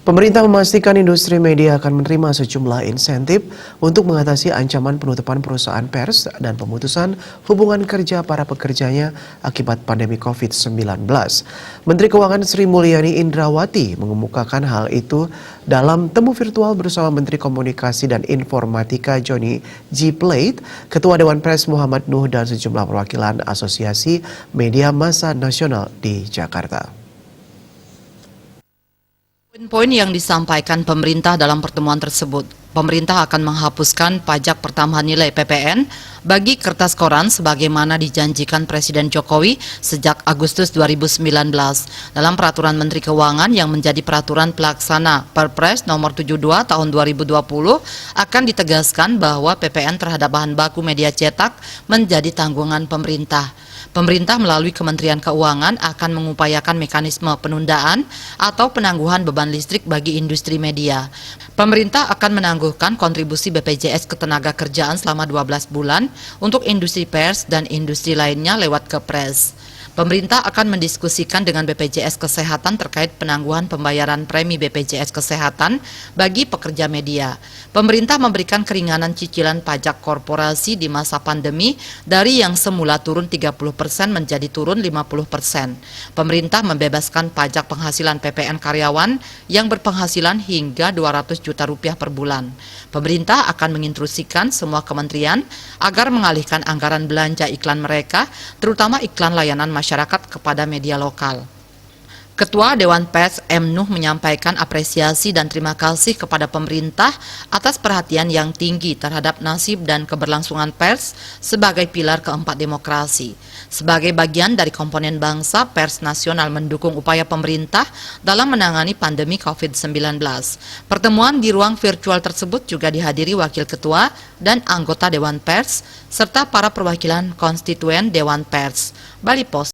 Pemerintah memastikan industri media akan menerima sejumlah insentif untuk mengatasi ancaman penutupan perusahaan pers dan pemutusan hubungan kerja para pekerjanya akibat pandemi COVID-19. Menteri Keuangan Sri Mulyani Indrawati mengemukakan hal itu dalam temu virtual bersama Menteri Komunikasi dan Informatika Johnny G. Plate, Ketua Dewan Pers Muhammad Nuh dan sejumlah perwakilan Asosiasi Media Massa Nasional di Jakarta. Poin-poin yang disampaikan pemerintah dalam pertemuan tersebut, pemerintah akan menghapuskan pajak pertambahan nilai PPN bagi kertas koran sebagaimana dijanjikan Presiden Jokowi sejak Agustus 2019 dalam Peraturan Menteri Keuangan yang menjadi peraturan pelaksana Perpres nomor 72 tahun 2020 akan ditegaskan bahwa PPN terhadap bahan baku media cetak menjadi tanggungan pemerintah. Pemerintah melalui Kementerian Keuangan akan mengupayakan mekanisme penundaan atau penangguhan beban listrik bagi industri media. Pemerintah akan menangguhkan kontribusi BPJS Ketenagakerjaan selama 12 bulan untuk industri pers dan industri lainnya lewat Kepres. Pemerintah akan mendiskusikan dengan BPJS Kesehatan terkait penangguhan pembayaran premi BPJS Kesehatan bagi pekerja media. Pemerintah memberikan keringanan cicilan pajak korporasi di masa pandemi dari yang semula turun 30% menjadi turun 50%. Pemerintah membebaskan pajak penghasilan PPN karyawan yang berpenghasilan hingga 200 juta rupiah per bulan. Pemerintah akan menginstruksikan semua kementerian agar mengalihkan anggaran belanja iklan mereka, terutama iklan layanan masyarakat kepada media lokal. Ketua Dewan Pers M. Nuh menyampaikan apresiasi dan terima kasih kepada pemerintah atas perhatian yang tinggi terhadap nasib dan keberlangsungan pers sebagai pilar keempat demokrasi. Sebagai bagian dari komponen bangsa, pers nasional mendukung upaya pemerintah dalam menangani pandemi COVID-19. Pertemuan di ruang virtual tersebut juga dihadiri Wakil Ketua dan anggota Dewan Pers serta para perwakilan konstituen Dewan Pers. Bali Pos.